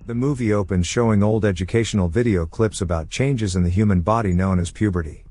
The movie opens showing old educational video clips about changes in the human body known as puberty.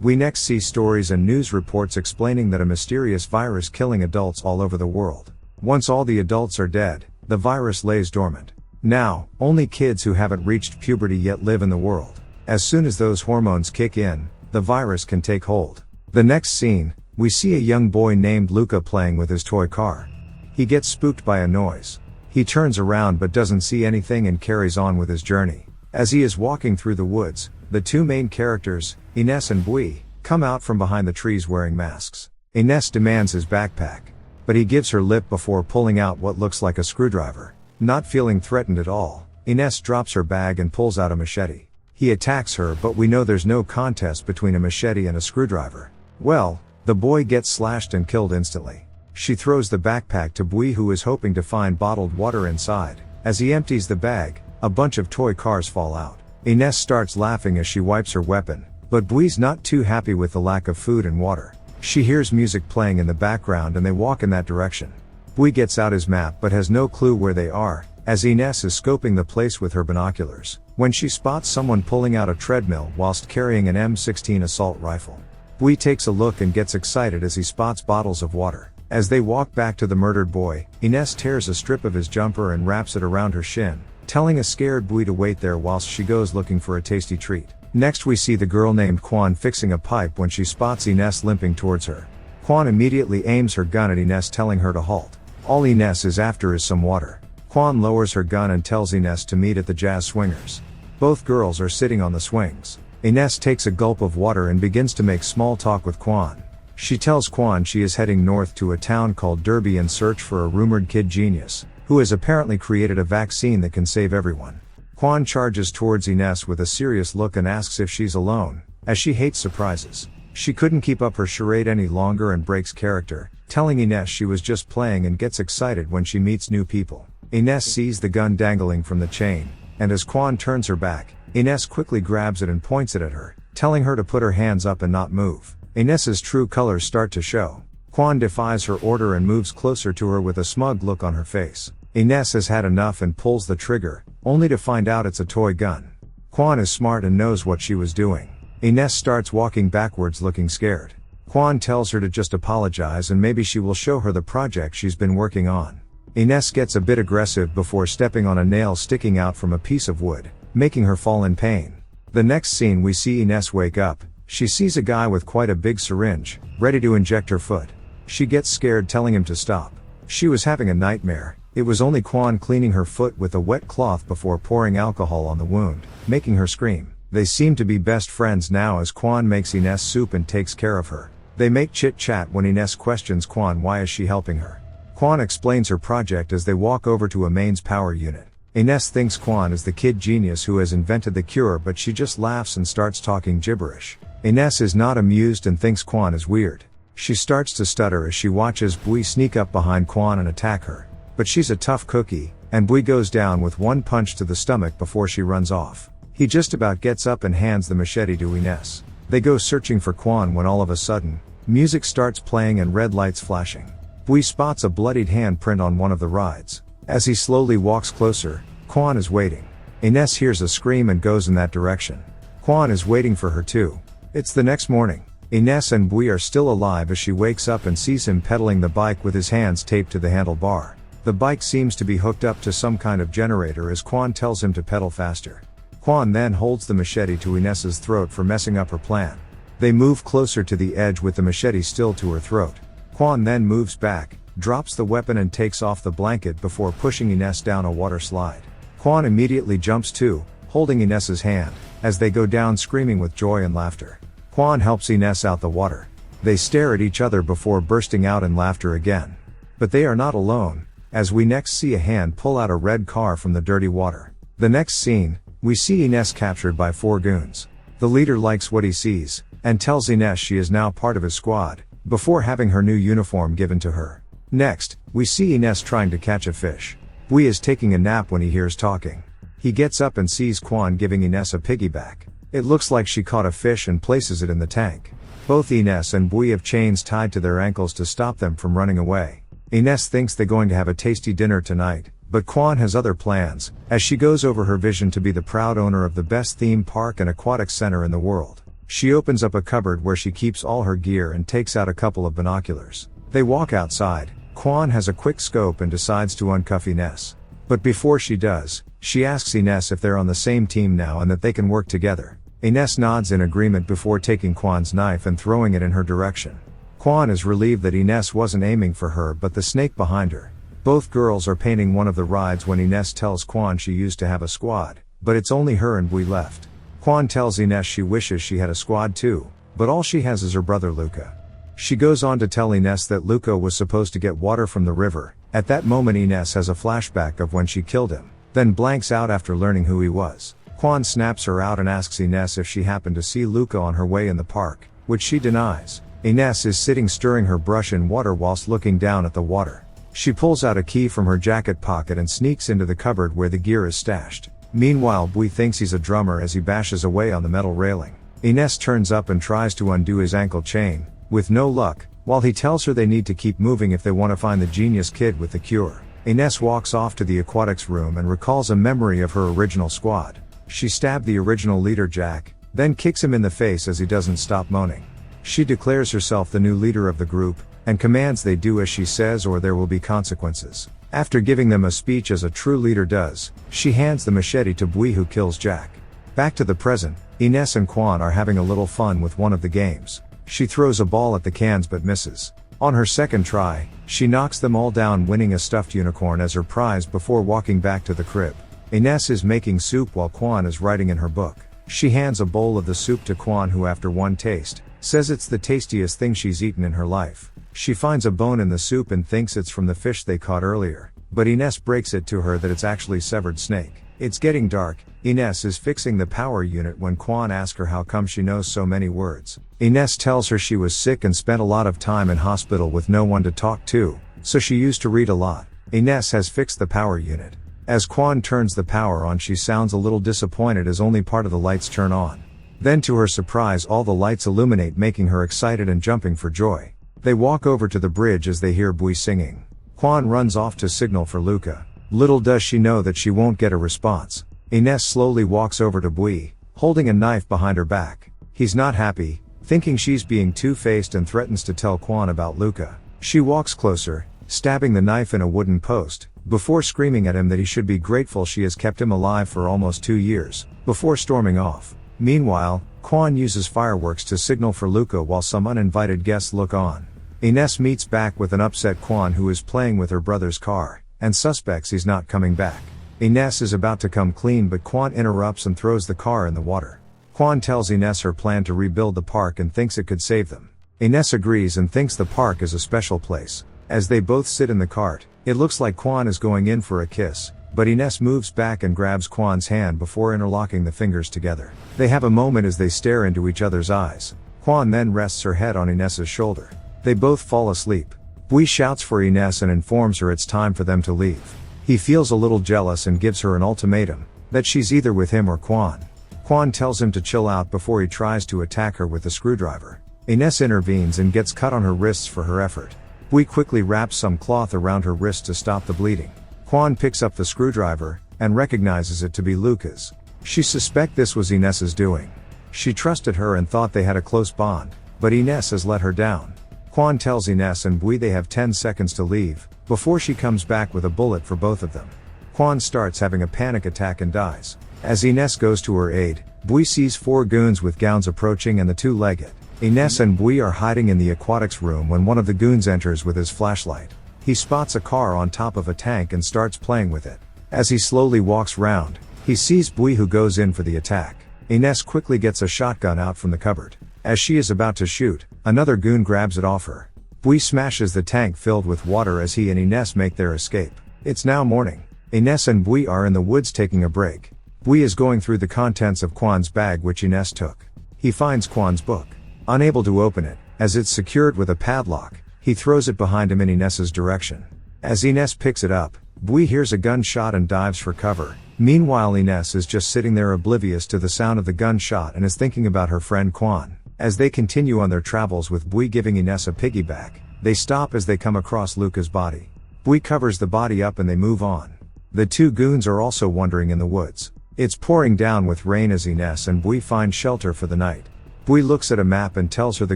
We next see stories and news reports explaining that a mysterious virus killing adults all over the world. Once all the adults are dead, the virus lays dormant. Now, only kids who haven't reached puberty yet live in the world. As soon as those hormones kick in, the virus can take hold. The next scene, we see a young boy named Luca playing with his toy car. He gets spooked by a noise. He turns around but doesn't see anything and carries on with his journey. As he is walking through the woods, the two main characters, Ines and Bui, come out from behind the trees wearing masks. Ines demands his backpack, but he gives her lip before pulling out what looks like a screwdriver. Not feeling threatened at all, Ines drops her bag and pulls out a machete. He attacks her, but we know there's no contest between a machete and a screwdriver. Well, the boy gets slashed and killed instantly. She throws the backpack to Bui, who is hoping to find bottled water inside. As he empties the bag, a bunch of toy cars fall out. Ines starts laughing as she wipes her weapon, but Bui's not too happy with the lack of food and water. She hears music playing in the background and they walk in that direction. Bui gets out his map but has no clue where they are, as Ines is scoping the place with her binoculars, when she spots someone pulling out a treadmill whilst carrying an M16 assault rifle. Bui takes a look and gets excited as he spots bottles of water. As they walk back to the murdered boy, Ines tears a strip of his jumper and wraps it around her shin, telling a scared Bui to wait there whilst she goes looking for a tasty treat. Next we see the girl named Quan fixing a pipe when she spots Ines limping towards her. Quan immediately aims her gun at Ines, telling her to halt. All Ines is after is some water. Quan lowers her gun and tells Ines to meet at the Jazz Swingers. Both girls are sitting on the swings. Ines takes a gulp of water and begins to make small talk with Quan. She tells Quan she is heading north to a town called Derby in search for a rumored kid genius, who has apparently created a vaccine that can save everyone. Quan charges towards Ines with a serious look and asks if she's alone, as she hates surprises. She couldn't keep up her charade any longer and breaks character, telling Ines she was just playing, and gets excited when she meets new people. Ines sees the gun dangling from the chain, and as Quan turns her back, Ines quickly grabs it and points it at her, telling her to put her hands up and not move. Ines's true colors start to show. Quan defies her order and moves closer to her with a smug look on her face. Ines has had enough and pulls the trigger, only to find out it's a toy gun. Quan is smart and knows what she was doing. Ines starts walking backwards looking scared. Quan tells her to just apologize and maybe she will show her the project she's been working on. Ines gets a bit aggressive before stepping on a nail sticking out from a piece of wood, making her fall in pain. The next scene we see Ines wake up. She sees a guy with quite a big syringe, ready to inject her foot. She gets scared, telling him to stop. She was having a nightmare. It was only Quan cleaning her foot with a wet cloth before pouring alcohol on the wound, making her scream. They seem to be best friends now as Quan makes Ines soup and takes care of her. They make chit-chat when Ines questions Quan why is she helping her. Quan explains her project as they walk over to a mains power unit. Ines thinks Quan is the kid genius who has invented the cure, but she just laughs and starts talking gibberish. Ines is not amused and thinks Quan is weird. She starts to stutter as she watches Bui sneak up behind Quan and attack her. But she's a tough cookie, and Bui goes down with one punch to the stomach before she runs off. He just about gets up and hands the machete to Ines. They go searching for Quan when all of a sudden, music starts playing and red lights flashing. Bui spots a bloodied handprint on one of the rides. As he slowly walks closer, Quan is waiting. Ines hears a scream and goes in that direction. Quan is waiting for her too. It's the next morning. Ines and Bui are still alive as she wakes up and sees him pedaling the bike with his hands taped to the handlebar. The bike seems to be hooked up to some kind of generator as Quan tells him to pedal faster. Quan then holds the machete to Ines's throat for messing up her plan. They move closer to the edge with the machete still to her throat. Quan then moves back, drops the weapon and takes off the blanket before pushing Ines down a water slide. Quan immediately jumps too, holding Ines's hand, as they go down screaming with joy and laughter. Quan helps Ines out the water. They stare at each other before bursting out in laughter again. But they are not alone, as we next see a hand pull out a red car from the dirty water. The next scene, we see Ines captured by 4 goons. The leader likes what he sees, and tells Ines she is now part of his squad, before having her new uniform given to her. Next, we see Ines trying to catch a fish. Bui is taking a nap when he hears talking. He gets up and sees Quan giving Ines a piggyback. It looks like she caught a fish and places it in the tank. Both Ines and Bui have chains tied to their ankles to stop them from running away. Ines thinks they're going to have a tasty dinner tonight, But Quan has other plans, as she goes over her vision to be the proud owner of the best theme park and aquatic center in the world. She opens up a cupboard where she keeps all her gear and takes out a couple of binoculars. They walk outside. Quan has a quick scope and decides to uncuff Ines. But before she does, she asks Ines if they're on the same team now and that they can work together. Ines nods in agreement before taking Quan's knife and throwing it in her direction. Quan is relieved that Ines wasn't aiming for her but the snake behind her. Both girls are painting one of the rides when Ines tells Quan she used to have a squad, but it's only her and Bui left. Quan tells Ines she wishes she had a squad too, but all she has is her brother Luca. She goes on to tell Ines that Luca was supposed to get water from the river. At that moment Ines has a flashback of when she killed him, then blanks out after learning who he was. Quan snaps her out and asks Ines if she happened to see Luca on her way in the park, which she denies. Ines is sitting stirring her brush in water whilst looking down at the water. She pulls out a key from her jacket pocket and sneaks into the cupboard where the gear is stashed. Meanwhile Bui thinks he's a drummer as he bashes away on the metal railing. Ines turns up and tries to undo his ankle chain, with no luck, while he tells her they need to keep moving if they want to find the genius kid with the cure. Ines walks off to the aquatics room and recalls a memory of her original squad. She stabbed the original leader Jack, then kicks him in the face as he doesn't stop moaning. She declares herself the new leader of the group, and commands they do as she says or there will be consequences. After giving them a speech as a true leader does, she hands the machete to Bui who kills Jack. Back to the present, Ines and Quan are having a little fun with one of the games. She throws a ball at the cans but misses. On her second try, she knocks them all down, winning a stuffed unicorn as her prize before walking back to the crib. Ines is making soup while Quan is writing in her book. She hands a bowl of the soup to Quan who after one taste, says it's the tastiest thing she's eaten in her life. She finds a bone in the soup and thinks it's from the fish they caught earlier, but Ines breaks it to her that it's actually severed snake. It's getting dark. Ines is fixing the power unit when Quan asks her how come she knows so many words. Ines tells her she was sick and spent a lot of time in hospital with no one to talk to, so she used to read a lot. Ines has fixed the power unit. As Quan turns the power on, she sounds a little disappointed as only part of the lights turn on. Then to her surprise all the lights illuminate, making her excited and jumping for joy. They walk over to the bridge as they hear Bui singing. Quan runs off to signal for Luca. Little does she know that she won't get a response. Ines slowly walks over to Bui, holding a knife behind her back. He's not happy, thinking she's being two-faced and threatens to tell Quan about Luca. She walks closer, stabbing the knife in a wooden post, before screaming at him that he should be grateful she has kept him alive for almost 2 years, before storming off. Meanwhile, Quan uses fireworks to signal for Luca while some uninvited guests look on. Ines meets back with an upset Quan who is playing with her brother's car, and suspects he's not coming back. Ines is about to come clean but Quan interrupts and throws the car in the water. Quan tells Ines her plan to rebuild the park and thinks it could save them. Ines agrees and thinks the park is a special place. As they both sit in the cart, it looks like Quan is going in for a kiss, but Ines moves back and grabs Quan's hand before interlocking the fingers together. They have a moment as they stare into each other's eyes. Quan then rests her head on Ines's shoulder. They both fall asleep. Bui shouts for Ines and informs her it's time for them to leave. He feels a little jealous and gives her an ultimatum, that she's either with him or Quan. Quan tells him to chill out before he tries to attack her with the screwdriver. Ines intervenes and gets cut on her wrists for her effort. Bui quickly wraps some cloth around her wrist to stop the bleeding. Quan picks up the screwdriver, and recognizes it to be Luca's. She suspects this was Ines's doing. She trusted her and thought they had a close bond, but Ines has let her down. Quan tells Ines and Bui they have 10 seconds to leave, before she comes back with a bullet for both of them. Quan starts having a panic attack and dies. As Ines goes to her aid, Bui sees 4 goons with gowns approaching and the two-legged. Ines and Bui are hiding in the aquatics room when one of the goons enters with his flashlight. He spots a car on top of a tank and starts playing with it. As he slowly walks round, he sees Bui who goes in for the attack. Ines quickly gets a shotgun out from the cupboard. As she is about to shoot, another goon grabs it off her. Bui smashes the tank filled with water as he and Ines make their escape. It's now morning. Ines and Bui are in the woods taking a break. Bui is going through the contents of Quan's bag which Ines took. He finds Quan's book. Unable to open it, as it's secured with a padlock, he throws it behind him in Ines's direction. As Ines picks it up, Bui hears a gunshot and dives for cover. Meanwhile Ines is just sitting there oblivious to the sound of the gunshot and is thinking about her friend Quan. As they continue on their travels with Bui giving Ines a piggyback, they stop as they come across Luca's body. Bui covers the body up and they move on. The two goons are also wandering in the woods. It's pouring down with rain as Ines and Bui find shelter for the night. Bui looks at a map and tells her the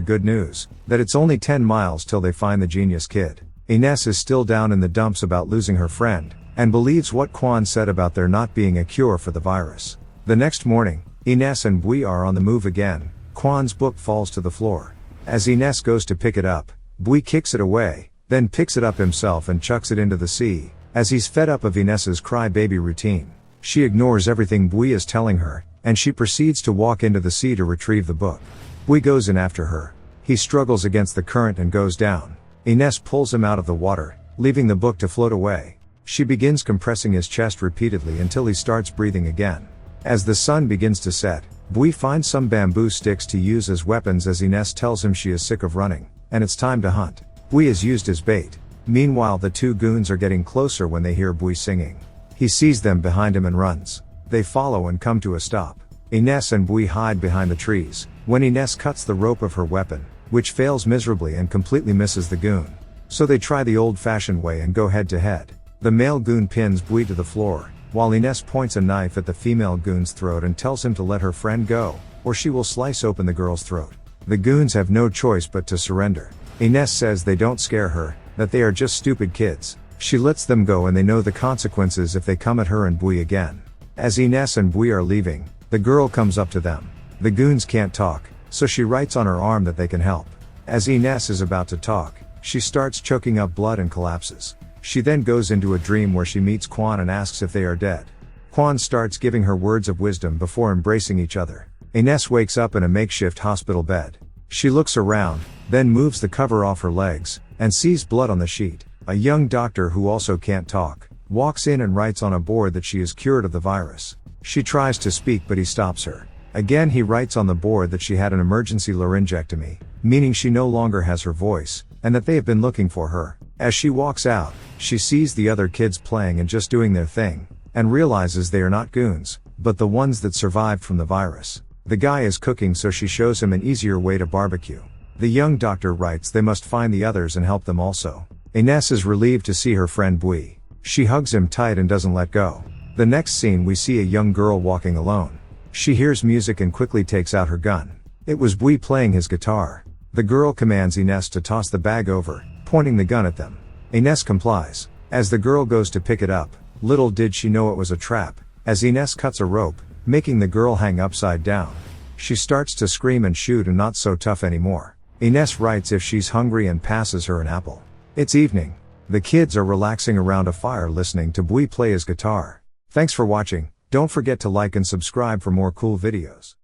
good news, that it's only 10 miles till they find the genius kid. Ines is still down in the dumps about losing her friend, and believes what Quan said about there not being a cure for the virus. The next morning, Ines and Bui are on the move again. Quan's book falls to the floor. As Ines goes to pick it up, Bui kicks it away, then picks it up himself and chucks it into the sea, as he's fed up of Ines's cry-baby routine. She ignores everything Bui is telling her, and she proceeds to walk into the sea to retrieve the book. Bui goes in after her. He struggles against the current and goes down. Ines pulls him out of the water, leaving the book to float away. She begins compressing his chest repeatedly until he starts breathing again. As the sun begins to set, Bui finds some bamboo sticks to use as weapons as Ines tells him she is sick of running, and it's time to hunt. Bui is used as bait. Meanwhile, the two goons are getting closer when they hear Bui singing. He sees them behind him and runs. They follow and come to a stop. Ines and Bui hide behind the trees, when Ines cuts the rope of her weapon, which fails miserably and completely misses the goon. So they try the old-fashioned way and go head to head. The male goon pins Bui to the floor, while Ines points a knife at the female goon's throat and tells him to let her friend go, or she will slice open the girl's throat. The goons have no choice but to surrender. Ines says they don't scare her, that they are just stupid kids. She lets them go and they know the consequences if they come at her and Bui again. As Ines and Bui are leaving, the girl comes up to them. The goons can't talk, so she writes on her arm that they can help. As Ines is about to talk, she starts choking up blood and collapses. She then goes into a dream where she meets Quan and asks if they are dead. Quan starts giving her words of wisdom before embracing each other. Ines wakes up in a makeshift hospital bed. She looks around, then moves the cover off her legs, and sees blood on the sheet. A young doctor who also can't talk, walks in and writes on a board that she is cured of the virus. She tries to speak but he stops her. Again he writes on the board that she had an emergency laryngectomy, meaning she no longer has her voice, and that they have been looking for her. As she walks out, she sees the other kids playing and just doing their thing, and realizes they are not goons, but the ones that survived from the virus. The guy is cooking, so she shows him an easier way to barbecue. The young doctor writes they must find the others and help them also. Ines is relieved to see her friend Bui. She hugs him tight and doesn't let go. The next scene we see a young girl walking alone. She hears music and quickly takes out her gun. It was Bui playing his guitar. The girl commands Ines to toss the bag over, pointing the gun at them. Ines complies. As the girl goes to pick it up, little did she know it was a trap, as Ines cuts a rope, making the girl hang upside down. She starts to scream and shoot and not so tough anymore. Ines writes if she's hungry and passes her an apple. It's evening. The kids are relaxing around a fire listening to Bui play his guitar. Thanks for watching. Don't forget to like and subscribe for more cool videos.